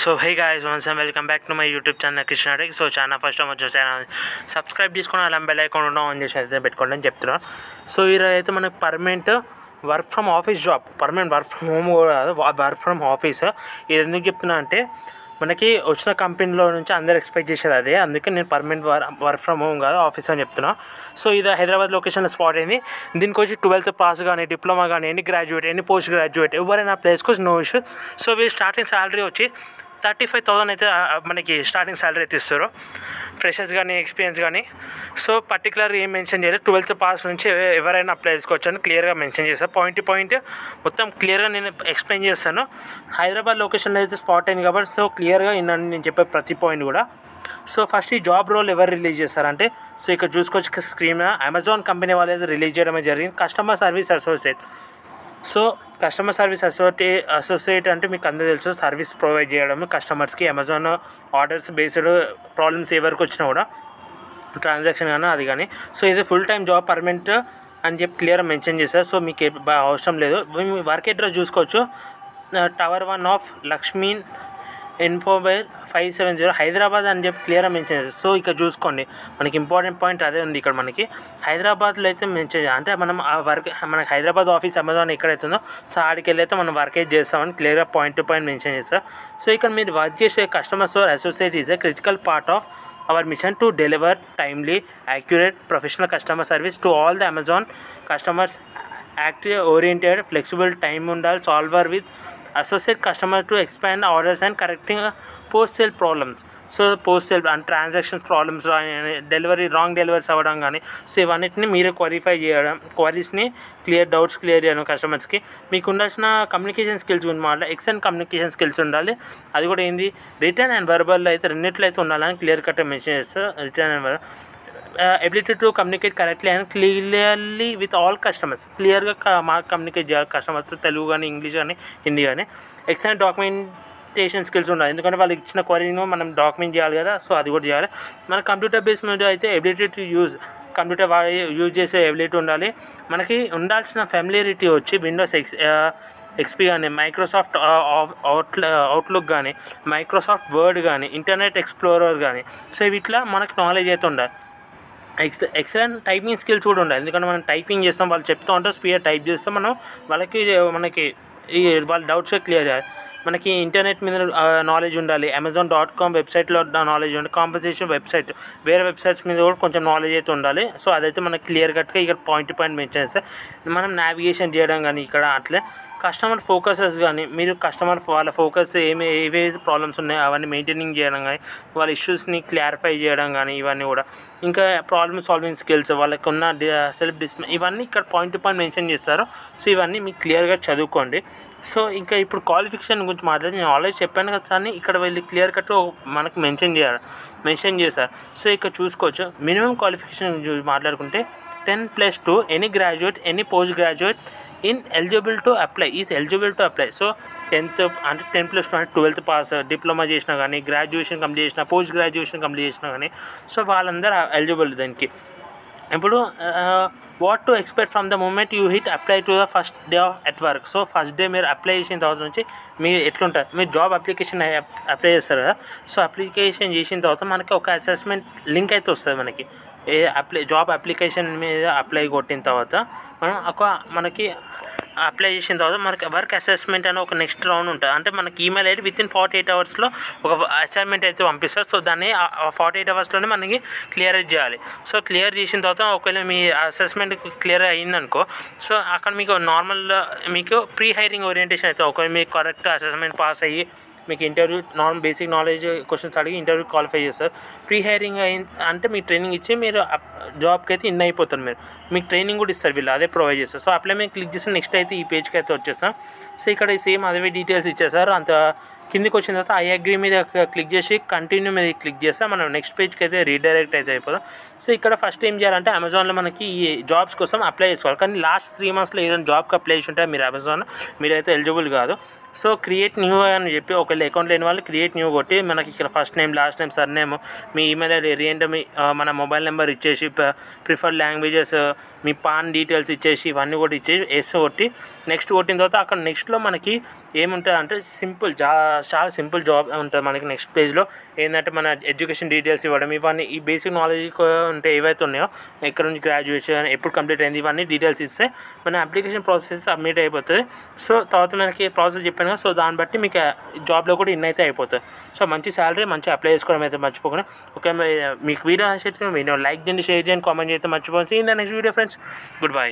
So hey guys, once and welcome back to my YouTube channel Krishna tech. So channel first time వచ్చే channel subscribe చేసుకుని అలా bell icon ఉండడం on చేసి అయితే పెట్టుకోండి అని చెప్తున్నాను. సో ఈరోజు అయితే మనకు permanent work from office job, permanent work from home కూడా కాదు, వర్క్ ఫ్రమ్ ఆఫీస్. ఇది ఎందుకు చెప్తున్నా అంటే మనకి వచ్చిన కంపెనీలో నుంచి అందరు ఎక్స్పెక్ట్ చేసేది అదే, అందుకే నేను పర్మనెంట్ వర్క్ ఫ్రమ్ హోమ్ కాదు ఆఫీస్ అని చెప్తున్నా. సో ఇది హైదరాబాద్ లొకేషన్లో స్పాట్ అయింది. దీనికి వచ్చి 12th పాస్ కానీ, డిప్లొమా కానీ, any graduate, any post graduate ఎవరైనా ప్లేస్కి నో ఇష్యూ. సో వీళ్ళు స్టార్టింగ్ శాలరీ వచ్చి 35,000 అయితే మనకి స్టార్టింగ్ శాలరీ అయితే ఇస్తారు, ఫ్రెషర్స్ కానీ ఎక్స్పీరియన్స్ కానీ. సో పర్టికులర్ ఏం మెన్షన్ చేయలేదు, 12th పాస్ నుంచి ఎవరైనా అప్లై చేసుకోవచ్చు అని క్లియర్గా మెన్షన్ చేస్తాను. పాయింట్ టు పాయింట్ మొత్తం క్లియర్గా నేను ఎక్స్ప్లెయిన్ చేస్తాను. హైదరాబాద్ లొకేషన్లో అయితే స్పాట్ అయింది కాబట్టి సో క్లియర్గా నేను చెప్పే ప్రతి పాయింట్ కూడా. సో ఫస్ట్ ఈ జాబ్ రోల్ ఎవరు రిలీజ్ చేస్తారంటే, సో ఇక్కడ చూసుకోవచ్చు స్క్రీన్, అమెజాన్ కంపెనీ వాళ్ళు అయితే రిలీజ్ చేయడమే జరిగింది. Customer service associate. So customer service associate అంటే మీకు అందరూ తెలుసు, సర్వీస్ ప్రొవైడ్ చేయడం కస్టమర్స్కి. అమెజాన్ ఆర్డర్స్ బేస్డ్ ప్రాబ్లమ్స్ ఎవరికి వచ్చినా కూడా, ట్రాన్సాక్షన్ కానీ అది కానీ. సో ఇది ఫుల్ టైం జాబ్, పర్మనెంట్ అని చెప్పి క్లియర్గా మెన్షన్ చేశారు. సో మీకు అవసరం లేదు. వర్క్ అడ్రస్ చూసుకోవచ్చు, టవర్ 1 ఆఫ్ లక్ష్మీ ఇన్ఫోబైర్ 570 హైదరాబాద్ అని చెప్పి క్లియర్గా మెన్షన్ చేస్తారు. సో ఇక్కడ చూసుకోండి, మనకి ఇంపార్టెంట్ పాయింట్ అదే ఉంది. ఇక్కడ మనకి హైదరాబాద్లో అయితే మెన్షన్ అంటే మనం ఆ వర్క్, మనకి హైదరాబాద్ ఆఫీస్ అమెజాన్ ఎక్కడైతే ఉందో సో ఆడికి వెళ్ళి అయితే మనం వర్క్ చేస్తామని క్లియర్గా పాయింట్ టు పాయింట్ మెన్షన్ చేస్తారు. సో ఇక్కడ మీరు వర్క్ చేసే customer service associate is a critical part of our mission to deliver timely, accurate, professional customer service to all the Amazon customers. Active oriented, flexible, time undal solver with associate customers to expand orders and correcting post sale problems. So post sale and transactions problems, delivery wrong deliveries అవ్వడం కానీ, so ఇవన్నిటిని మీరే qualify చేయడం, క్వరీస్ని doubts clear చేయడం కస్టమర్స్కి. మీకు ఉండాల్సిన communication skills గురించి మాట్లాడాలి. ఎక్సలెంట్ కమ్యూనికేషన్ స్కిల్స్ ఉండాలి. అది కూడా ఏంది, రిటర్న్ అండ్ వర్బల్ అయితే రెండిట్లో అయితే ఉండాలని క్లియర్ కట్గా మెన్షన్ చేస్తారు. Return and verbal ability to communicate correctly and clearly with all customers. క్లియర్గా కమ్యూనికేట్ చేయాలి కస్టమర్స్తో, తెలుగు కానీ, ఇంగ్లీష్ కానీ, హిందీ కానీ. ఎక్సలెంట్ డాక్యుమెంటేషన్ స్కిల్స్ ఉండాలి, ఎందుకంటే వాళ్ళు ఇచ్చిన క్వరీను మనం డాక్యుమెంట్ చేయాలి కదా, సో అది కూడా చేయాలి. మన కంప్యూటర్ బేస్ మీద అయితే ability to use computer use చేసే ఎబిలిటీ ఉండాలి. మనకి ఉండాల్సిన ఫెమిలియారిటీ వచ్చి విండోస్ ఎక్స్పీ కానీ, మైక్రోసాఫ్ట్ అవుట్లుక్ కానీ, మైక్రోసాఫ్ట్ వర్డ్ కానీ, ఇంటర్నెట్ ఎక్స్ప్లోరర్ కానీ, సో వీటిలో మనకి నాలెడ్జ్ అయితే ఉండాలి. ఎక్సలెంట్ టైపింగ్ స్కిల్స్ కూడా ఉండాలి, ఎందుకంటే మనం టైపింగ్ చేస్తాం, వాళ్ళు చెప్తూ ఉంటారు, స్పీడ్ టైప్ చేస్తాం, మనం మనకి వాళ్ళ డౌట్స్గా క్లియర్ చేయాలి. మనకి ఇంటర్నెట్ మీద నాలెడ్జ్ ఉండాలి, Amazon.com వెబ్సైట్లో నాలెడ్జ్ ఉండాలి, కాంపెన్సేషన్ వెబ్సైట్ వేరే వెబ్సైట్స్ మీద కూడా కొంచెం నాలెడ్జ్ అయితే ఉండాలి. సో అదైతే మనకి క్లియర్ కట్గా ఇక్కడ పాయింట్ టు పాయింట్ మెన్షన్ చేస్తే మనం నావిగేషన్ చేయడం కానీ ఇక్కడ అట్లే కస్టమర్ ఫోకసెస్ కానీ, మీరు కస్టమర్ వాళ్ళ ఫోకస్ ఏవే ప్రాబ్లమ్స్ ఉన్నాయో అవన్నీ మెయింటైనింగ్ చేయడం కానీ, వాళ్ళ ఇష్యూస్ని క్లారిఫై చేయడం కానీ, ఇవన్నీ కూడా. ఇంకా ప్రాబ్లమ్ సాల్వింగ్ స్కిల్స్, వాళ్ళకు ఉన్న సెల్ఫ్ డిస్ప్లే, ఇవన్నీ ఇక్కడ పాయింట్ టు పాయింట్ మెన్షన్ చేస్తారు. సో ఇవన్నీ మీకు క్లియర్గా చదువుకోండి. సో ఇంకా ఇప్పుడు క్వాలిఫికేషన్ గురించి మాట్లాడి నేను ఆల్రెడీ చెప్పాను కదా సార్, ఇక్కడ వెళ్ళి క్లియర్ కట్ మనకు మెన్షన్ చేశారు. సో ఇక్కడ చూసుకోవచ్చు, మినిమం క్వాలిఫికేషన్ మాట్లాడుకుంటే 10+2 any graduate, any post graduate eligible to apply. So 10th అంటే 10+2 అంటే 12th పాస్, డిప్లొమా చేసినా కానీ, గ్రాడ్యుయేషన్ కంప్లీట్ చేసినా, పోస్ట్ గ్రాడ్యుయేషన్ కంప్లీట్ చేసినా కానీ, సో వాళ్ళందరూ ఎలిజిబుల్ దానికి. ఇప్పుడు what to expect from the moment you hit apply to the first day at work. So first day మీరు అప్లై చేసిన తర్వాత నుంచి మీరు ఎట్లుంటారు, మీరు జాబ్ అప్లికేషన్ అప్లై చేస్తారు కదా, సో అప్లికేషన్ చేసిన తర్వాత మనకి ఒక అసెస్మెంట్ లింక్ అయితే వస్తుంది. మనకి జాబ్ అప్లికేషన్ మీద అప్లై కొట్టిన తర్వాత మనకి అప్లై చేసిన తర్వాత మనకి వర్క్ అసెస్మెంట్ అని ఒక నెక్స్ట్ రౌండ్ ఉంటుంది. అంటే మనకి ఈమెయిల్ ఐడి వితిన్ 48 అవర్స్లో ఒక అసైన్మెంట్ అయితే పంపిస్తారు. సో దాన్ని 48 అవర్స్లోనే మనకి క్లియర్ చేయాలి. సో క్లియర్ చేసిన తర్వాత ఒకవేళ మీ అసెస్మెంట్ క్లియర్ అయ్యిందనుకో, సో అక్కడ మీకు మీకు ప్రీ హైరింగ్ ఓరియంటేషన్ అయితే, ఒకవేళ మీకు కరెక్ట్ అసెస్మెంట్ పాస్ అయ్యి మీకు ఇంటర్వ్యూ బేసిక్ నాలెడ్జ్ క్వశ్చన్స్ అడిగి ఇంటర్వ్యూ క్వాలిఫై చేస్తారు. ప్రీ హైరింగ్ అంటే మీ ట్రైనింగ్ ఇచ్చి మీరు జాబ్కి అయితే ఇన్ అయిపోతారు. మీకు ట్రైనింగ్ కూడా ఇస్తారు, వీళ్ళు అదే ప్రొవైడ్ చేస్తారు. సో అప్లై మీద క్లిక్ చేస్తే నెక్స్ట్ అయితే ఈ పేజ్కి అయితే వచ్చేస్తాం. సో ఇక్కడ సేమ్ అదే డీటెయిల్స్ ఇచ్చేసారు. అంత కిందికి వచ్చిన తర్వాత ఐ అగ్రీ మీద క్లిక్ చేసి కంటిన్యూ మీద క్లిక్ చేస్తే మనం నెక్స్ట్ పేజ్కి అయితే రీడైరెక్ట్ అయితే అయిపోతాం. సో ఇక్కడ ఫస్ట్ ఏం చేయాలంటే అమెజాన్లో మనకి ఈ జాబ్స్ కోసం అప్లై చేసుకోవాలి. కానీ లాస్ట్ 3 monthsలో ఏదైనా జాబ్కి అప్లై చేసి ఉంటే మీరు అమెజాన్ మీరైతే ఎలిజిబుల్ కాదు. సో క్రియేట్ న్యూ అని చెప్పి ఒకవేళ అకౌంట్ లేని వాళ్ళు క్రియేట్ న్యూ కొట్టి మనకి ఇక్కడ first name last name surname మీ ఈమెయిల్ ఐడి ఏంటో మీ మన మొబైల్ నెంబర్ ఇచ్చేసి ప్రిఫర్డ్ లాంగ్వేజెస్ మీ పాన్ డీటెయిల్స్ ఇచ్చేసి ఇవన్నీ కూడా ఇచ్చేసి ఎస్ కొట్టి నెక్స్ట్ కొట్టిన తర్వాత అక్కడ నెక్స్ట్లో మనకి ఏముంటుంది అంటే చాలా సింపుల్ జాబ్ ఉంటుంది మనకి నెక్స్ట్ పేజ్లో. ఏంటంటే మన ఎడ్యుకేషన్ డీటెయిల్స్ ఇవ్వడం, ఇవన్నీ ఈ బేసిక్ నాలెడ్జ్ ఉంటే ఏవైతే ఉన్నాయో ఎక్కడ నుంచి గ్రాడ్యుయేషన్ ఎప్పుడు కంప్లీట్ అయింది ఇవన్నీ డీటెయిల్స్ ఇస్తే మన అప్లికేషన్ ప్రాసెస్ సబ్మిట్ అయిపోతుంది. సో తర్వాత మనకి ప్రాసెస్ చెప్పాను కదా, సో దాన్ని బట్టి మీకు జాబ్లో కూడా ఇన్ అయితే అయిపోతుంది. సో మంచి శాలరీ, మంచి అప్లై చేసుకోవడం అయితే మర్చిపోకుండా. ఓకే, మీకు వీడియో నచ్చితే వీడియో లైక్ చేయండి, షేర్ చేయండి, కామెంట్ చేస్తే మర్చిపోతుంది. In the next video friends, good bye.